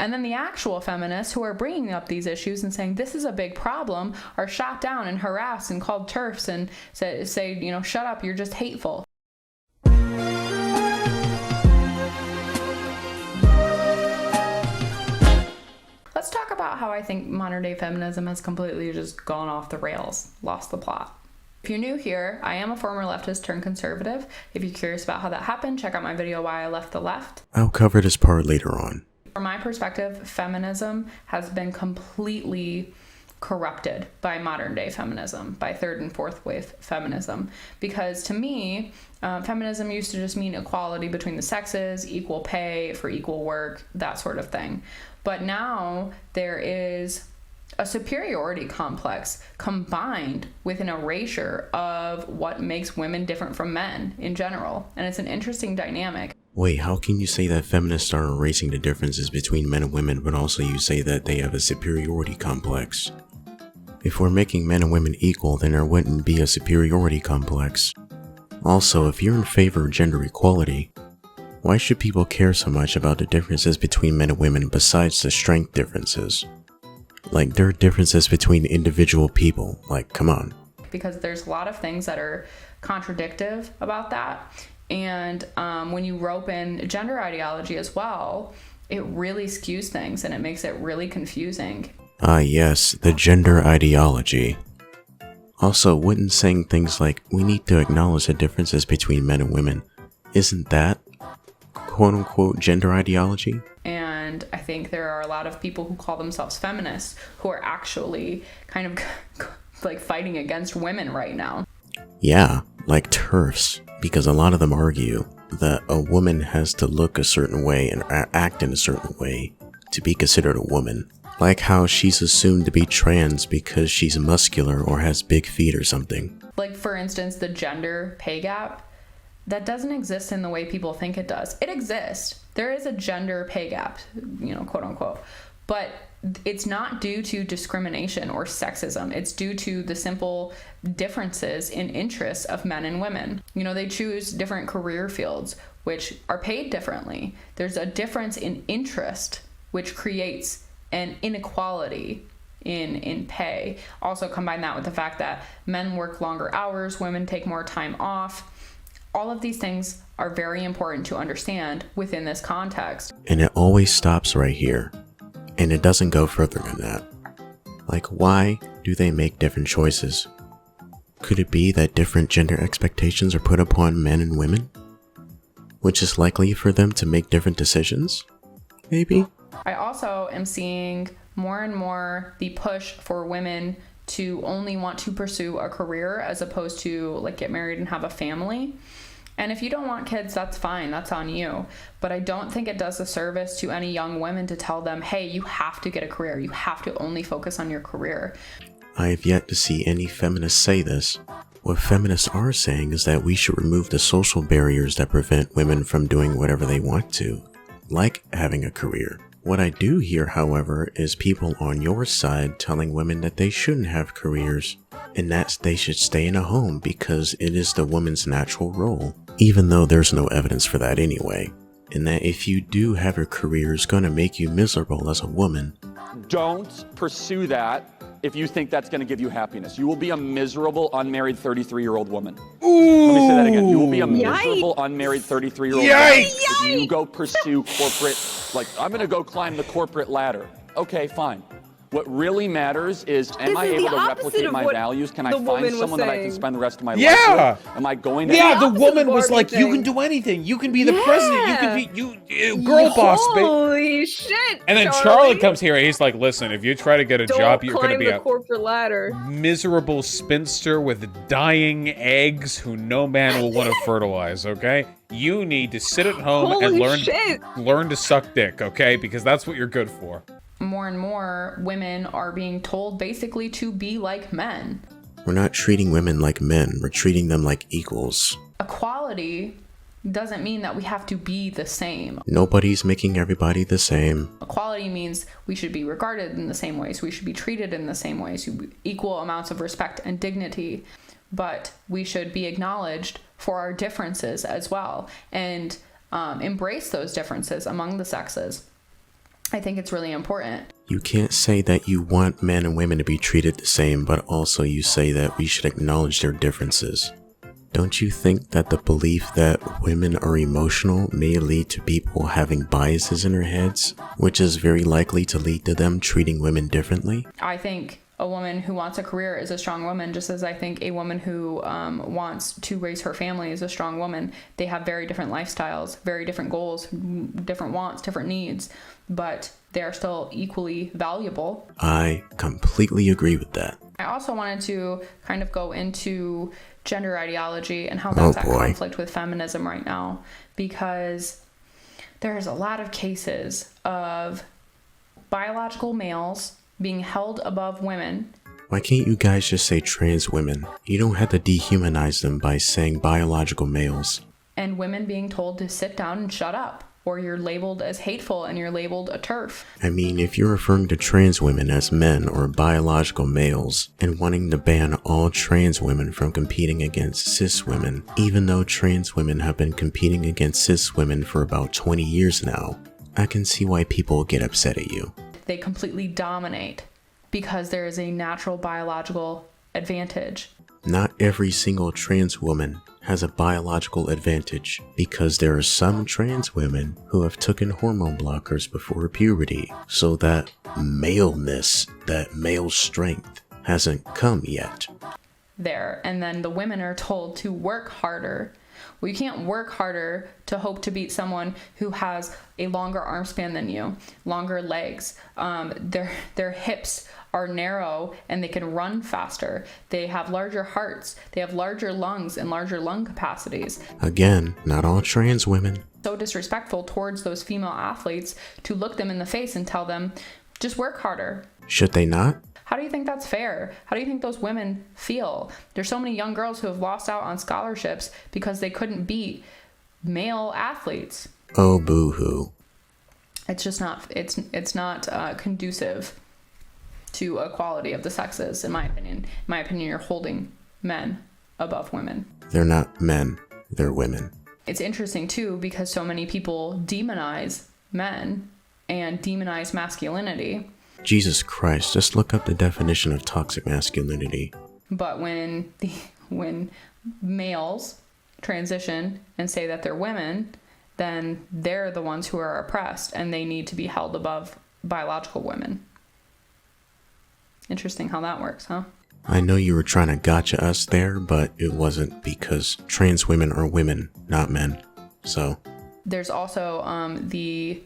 And then the actual feminists who are bringing up these issues and saying this is a big problem are shot down and harassed and called TERFs and say, you know, shut up, you're just hateful. Let's talk about how I think modern day feminism has completely just gone off the rails, lost the plot. If you're new here, I am a former leftist turned conservative. If you're curious about how that happened, check out my video Why I Left the Left. I'll cover this part later on. From my perspective, feminism has been completely corrupted by modern day feminism, by third and fourth wave feminism. Because to me, feminism used to just mean equality between the sexes, equal pay for equal work, that sort of thing. But now there is a superiority complex combined with an erasure of what makes women different from men in general. And it's an interesting dynamic. Wait, how can you say that feminists are erasing the differences between men and women, but also you say that they have a superiority complex? If we're making men and women equal, then there wouldn't be a superiority complex. Also, if you're in favor of gender equality, why should people care so much about the differences between men and women besides the strength differences? Like, there are differences between individual people. Like, come on. Because there's a lot of things that are contradictive about that. And when you rope in gender ideology as well, it really skews things and it makes it really confusing. Ah, yes, the gender ideology. Also, wouldn't saying things like, we need to acknowledge the differences between men and women, isn't that, quote-unquote, gender ideology? And I think there are a lot of people who call themselves feminists who are actually kind of like fighting against women right now. Yeah, like TERFs, because a lot of them argue that a woman has to look a certain way and act in a certain way to be considered a woman. Like how she's assumed to be trans because she's muscular or has big feet or something. Like, for instance, the gender pay gap, that doesn't exist in the way people think it does. It exists. There is a gender pay gap, you know, quote unquote, but it's not due to discrimination or sexism. It's due to the simple differences in interests of men and women. You know, they choose different career fields, which are paid differently. There's a difference in interest, which creates an inequality in pay. Also combine that with the fact that men work longer hours, women take more time off. All of these things are very important to understand within this context. And it always stops right here. And it doesn't go further than that. Like, why do they make different choices? Could it be that different gender expectations are put upon men and women, which is likely for them to make different decisions? Maybe? I also am seeing more and more the push for women to only want to pursue a career as opposed to like get married and have a family. And if you don't want kids, that's fine, that's on you. But I don't think it does a service to any young women to tell them, hey, you have to get a career, you have to only focus on your career. I have yet to see any feminists say this. What feminists are saying is that we should remove the social barriers that prevent women from doing whatever they want to, like having a career. What I do hear, however, is people on your side telling women that they shouldn't have careers, and that they should stay in a home because it is the woman's natural role, even though there's no evidence for that anyway, and that if you do have a career, it's going to make you miserable as a woman. Don't pursue that if you think that's going to give you happiness. You will be a miserable, unmarried 33-year-old woman. Ooh. Let me say that again. You will be a miserable, unmarried 33-year-old woman if you go pursue corporate, like, I'm going to go climb the corporate ladder. Okay, fine. What really matters is, am I able to replicate my values? Can I find someone that I can spend the rest of my life with? Am I going to... Yeah, the woman was like, you can do anything. You can be the president. You can be, girl boss, babe. Holy shit, And then Charlie comes here and he's like, listen, if you try to get a job, you're going to be a corporate ladder. Miserable spinster with dying eggs who no man will want to fertilize, okay? You need to sit at home and learn to suck dick, okay? Because that's what you're good for. More and more women are being told basically to be like men. We're not treating women like men, we're treating them like equals. Equality doesn't mean that we have to be the same. Nobody's making everybody the same. Equality means we should be regarded in the same ways, we should be treated in the same ways, equal amounts of respect and dignity, but we should be acknowledged for our differences as well, and embrace those differences among the sexes. I think it's really important. You can't say that you want men and women to be treated the same, but also you say that we should acknowledge their differences. Don't you think that the belief that women are emotional may lead to people having biases in their heads, which is very likely to lead to them treating women differently? I think a woman who wants a career is a strong woman, just as I think a woman who wants to raise her family is a strong woman. They have very different lifestyles, very different goals, different wants, different needs, but they're still equally valuable. I completely agree with that. I also wanted to kind of go into gender ideology and how that's at conflict with feminism right now, because there's a lot of cases of biological males being held above women. Why can't you guys just say trans women? You don't have to dehumanize them by saying biological males. And women being told to sit down and shut up, or you're labeled as hateful and you're labeled a TERF. I mean, if you're referring to trans women as men or biological males and wanting to ban all trans women from competing against cis women, even though trans women have been competing against cis women for about 20 years now, I can see why people get upset at you. They completely dominate because there is a natural biological advantage. Not every single trans woman has a biological advantage, because there are some trans women who have taken hormone blockers before puberty, so that maleness, that male strength, hasn't come yet. There, and then the women are told to work harder. Well, you can't work harder to hope to beat someone who has a longer arm span than you, longer legs. Their hips are narrow and they can run faster. They have larger hearts. They have larger lungs and larger lung capacities. Again, not all trans women. So disrespectful towards those female athletes to look them in the face and tell them, just work harder. Should they not? How do you think that's fair? How do you think those women feel? There's so many young girls who have lost out on scholarships because they couldn't beat male athletes. Oh, boo-hoo. It's just not, it's not conducive to equality of the sexes, in my opinion. In my opinion, you're holding men above women. They're not men, they're women. It's interesting too, because so many people demonize men and demonize masculinity. Jesus Christ, just look up the definition of toxic masculinity. But when males transition and say that they're women, then they're the ones who are oppressed and they need to be held above biological women. Interesting how that works, huh? I know you were trying to gotcha us there, but it wasn't, because trans women are women, not men. So there's also the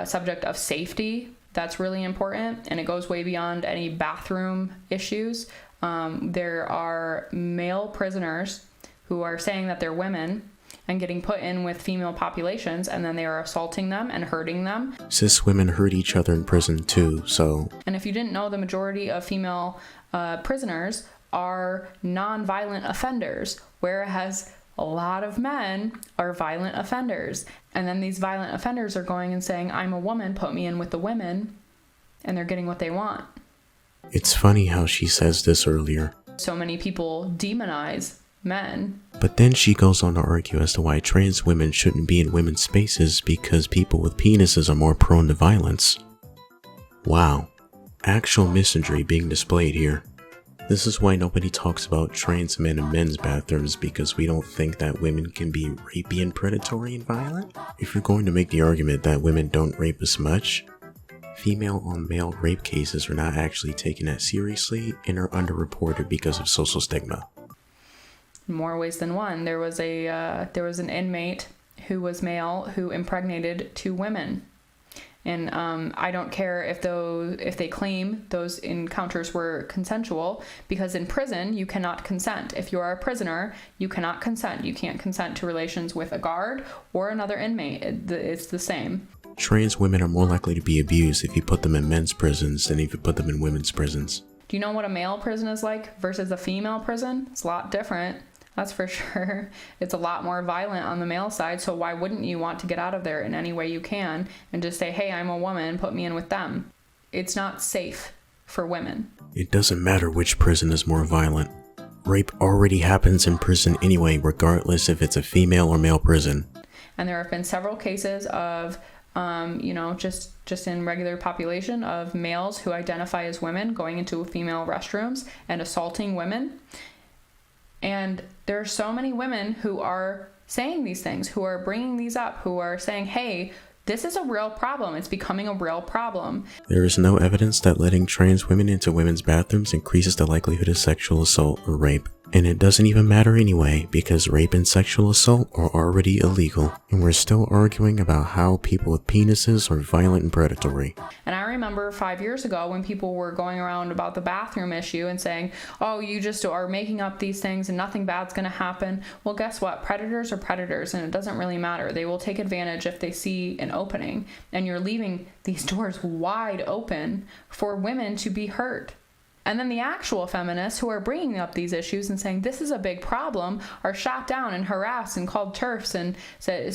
subject of safety. That's really important, and it goes way beyond any bathroom issues. There are male prisoners who are saying that they're women and getting put in with female populations, and then they are assaulting them and hurting them. Cis women hurt each other in prison too, so... And if you didn't know, the majority of female prisoners are non-violent offenders, whereas a lot of men are violent offenders. And then these violent offenders are going and saying, I'm a woman, put me in with the women, and they're getting what they want. It's funny how she says this earlier. So many people demonize men. But then she goes on to argue as to why trans women shouldn't be in women's spaces because people with penises are more prone to violence. Wow. Actual misandry being displayed here. This is why nobody talks about trans men in men's bathrooms, because we don't think that women can be rapey and predatory and violent. If you're going to make the argument that women don't rape as much, female on male rape cases are not actually taken as seriously and are underreported because of social stigma. In more ways than one. There was an inmate who was male who impregnated 2 women. And I don't care if they claim those encounters were consensual, because in prison you cannot consent. If you are a prisoner, you cannot consent. You can't consent to relations with a guard or another inmate. It's the same. Trans women are more likely to be abused if you put them in men's prisons than if you put them in women's prisons. Do you know what a male prison is like versus a female prison? It's a lot different. That's for sure. It's a lot more violent on the male side, so why wouldn't you want to get out of there in any way you can and just say, hey, I'm a woman, put me in with them? It's not safe for women. It doesn't matter which prison is more violent. Rape already happens in prison anyway, regardless if it's a female or male prison. And there have been several cases of just in regular population of males who identify as women going into female restrooms and assaulting women. And there are so many women who are saying these things, who are bringing these up, who are saying, hey, this is a real problem. It's becoming a real problem. There is no evidence that letting trans women into women's bathrooms increases the likelihood of sexual assault or rape. And it doesn't even matter anyway, because rape and sexual assault are already illegal. And we're still arguing about how people with penises are violent and predatory. And I remember 5 years ago when people were going around about the bathroom issue and saying, oh, you just are making up these things and nothing bad's going to happen. Well, guess what? Predators are predators, and it doesn't really matter. They will take advantage if they see an opening. And you're leaving these doors wide open for women to be hurt. And then the actual feminists who are bringing up these issues and saying this is a big problem are shot down and harassed and called TERFs and say,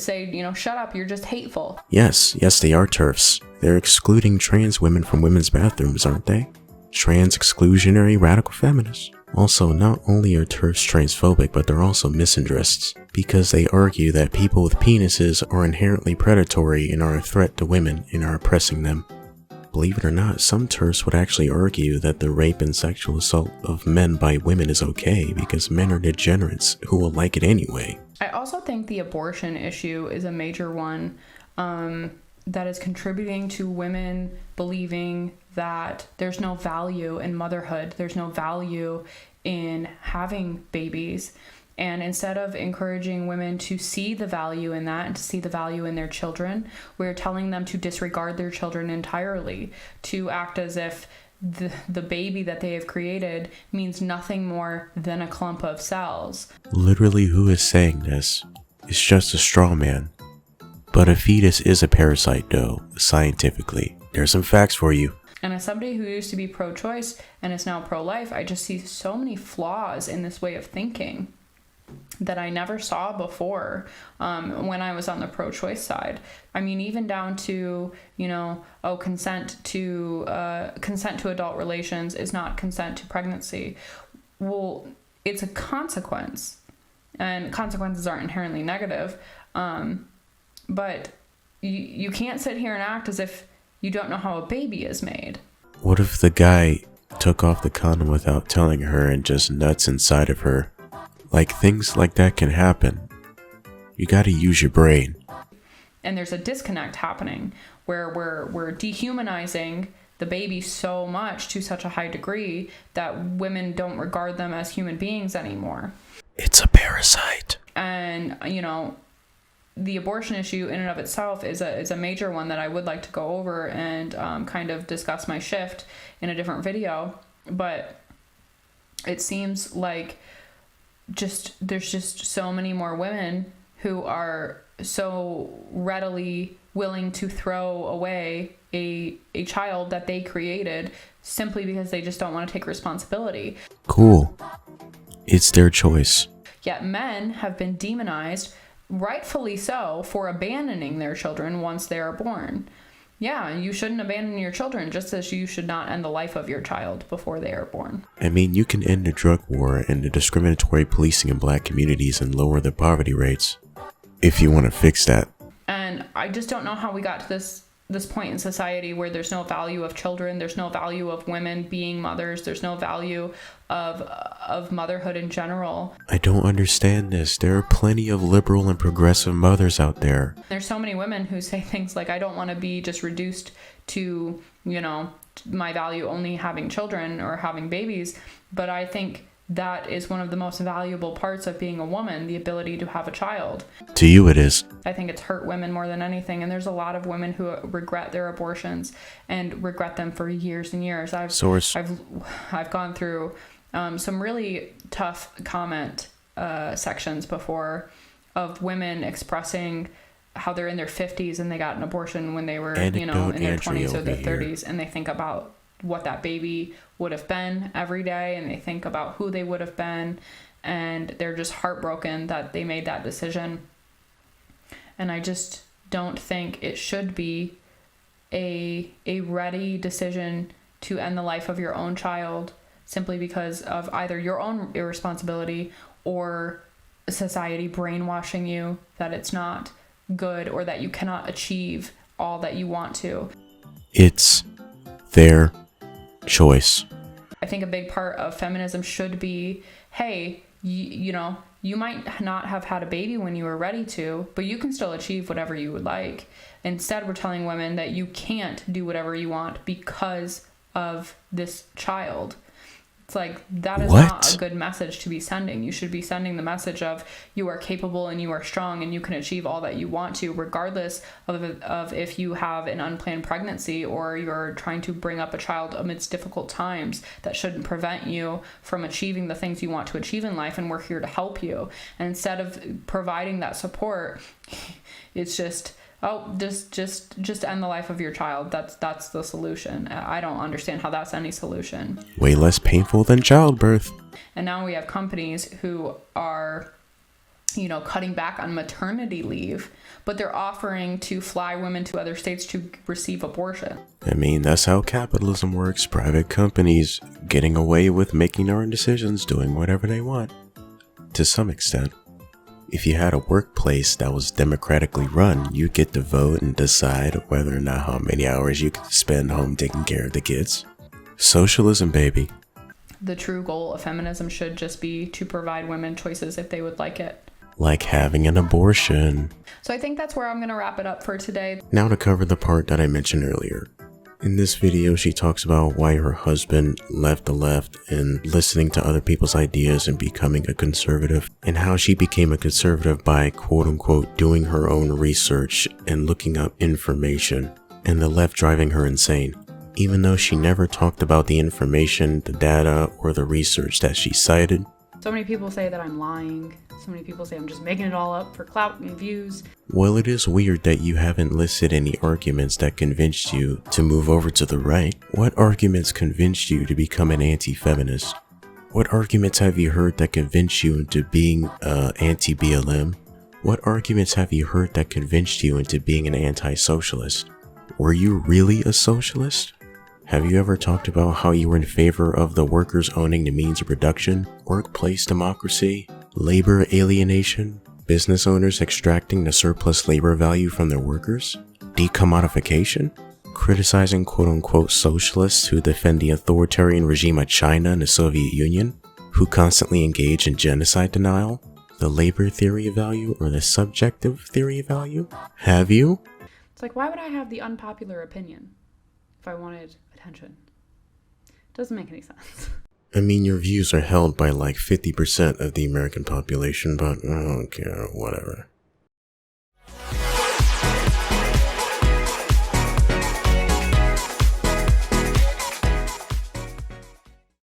shut up, you're just hateful. Yes, they are TERFs. They're excluding trans women from women's bathrooms, aren't they? Trans exclusionary radical feminists. Also, not only are TERFs transphobic, but they're also misandrists, because they argue that people with penises are inherently predatory and are a threat to women and are oppressing them. Believe it or not, some TERFs would actually argue that the rape and sexual assault of men by women is okay because men are degenerates who will like it anyway. I also think the abortion issue is a major one that is contributing to women believing that there's no value in motherhood, there's no value in having babies. And instead of encouraging women to see the value in that and to see the value in their children, we're telling them to disregard their children entirely, to act as if the baby that they have created means nothing more than a clump of cells. Literally, who is saying this? It's just a straw man. But a fetus is a parasite, though, scientifically. There's some facts for you. And as somebody who used to be pro-choice and is now pro-life, I just see so many flaws in this way of thinking that I never saw before when I was on the pro-choice side. I mean, even down to, consent to adult relations is not consent to pregnancy. Well, it's a consequence, and consequences aren't inherently negative. But you can't sit here and act as if you don't know how a baby is made. What if the guy took off the condom without telling her and just nuts inside of her? Like, things like that can happen. You gotta use your brain. And there's a disconnect happening where we're dehumanizing the baby so much to such a high degree that women don't regard them as human beings anymore. It's a parasite. And, the abortion issue in and of itself is a major one that I would like to go over and kind of discuss my shift in a different video. But it seems like there's just so many more women who are so readily willing to throw away a child that they created simply because they just don't want to take responsibility. Cool. It's their choice. Yet men have been demonized, rightfully so, for abandoning their children once they are born. Yeah, you shouldn't abandon your children, just as you should not end the life of your child before they are born. I mean, you can end the drug war and the discriminatory policing in black communities and lower the poverty rates, if you want to fix that. And I just don't know how we got to this point in society where there's no value of children, there's no value of women being mothers, there's no value of motherhood in general. I don't understand this. There are plenty of liberal and progressive mothers out there. There's so many women who say things like, I don't want to be just reduced to, my value only having children or having babies. But I think that is one of the most valuable parts of being a woman, the ability to have a child. To you it is. I think it's hurt women more than anything, and there's a lot of women who regret their abortions and regret them for years and years. I've gone through some really tough comment sections before of women expressing how they're in their 50s and they got an abortion when they were in their 20s or their 30s, and they think about what that baby would have been every day, and they think about who they would have been, and they're just heartbroken that they made that decision. And I just don't think it should be a ready decision to end the life of your own child simply because of either your own irresponsibility or society brainwashing you that it's not good or that you cannot achieve all that you want to. It's their choice. I think a big part of feminism should be, hey, you know, you might not have had a baby when you were ready to, but you can still achieve whatever you would like. Instead, we're telling women that you can't do whatever you want because of this child. It's like, that is not a good message to be sending. You should be sending the message of you are capable and you are strong and you can achieve all that you want to, regardless of if you have an unplanned pregnancy or you're trying to bring up a child amidst difficult times. That shouldn't prevent you from achieving the things you want to achieve in life, and we're here to help you. And instead of providing that support, it's just, oh, just end the life of your child. That's the solution. I don't understand how that's any solution. Way less painful than childbirth. And now we have companies who are, you know, cutting back on maternity leave, but they're offering to fly women to other states to receive abortion. I mean, that's how capitalism works. Private companies getting away with making their own decisions, doing whatever they want. To some extent. If you had a workplace that was democratically run, you get to vote and decide whether or not how many hours you could spend home taking care of the kids. Socialism, baby. The true goal of feminism should just be to provide women choices if they would like it. Like having an abortion. So I think that's where I'm going to wrap it up for today. Now to cover the part that I mentioned earlier. In this video, she talks about why her husband left the left and listening to other people's ideas and becoming a conservative, and how she became a conservative by quote-unquote doing her own research and looking up information, and the left driving her insane. Even though she never talked about the information, the data, or the research that she cited. So many people say that I'm lying. So many people say I'm just making it all up for clout and views. Well, it is weird that you haven't listed any arguments that convinced you to move over to the right. What arguments convinced you to become an anti-feminist? What arguments have you heard that convinced you into being anti-BLM? What arguments have you heard that convinced you into being an anti-socialist? Were you really a socialist? Have you ever talked about how you were in favor of the workers owning the means of production, workplace democracy, labor alienation, business owners extracting the surplus labor value from their workers, decommodification, criticizing quote-unquote socialists who defend the authoritarian regime of China and the Soviet Union, who constantly engage in genocide denial, the labor theory of value or the subjective theory of value? Have you? It's like, why would I have the unpopular opinion if I wanted attention? Doesn't make any sense. I mean, your views are held by like 50% of the American population, but I don't care, whatever.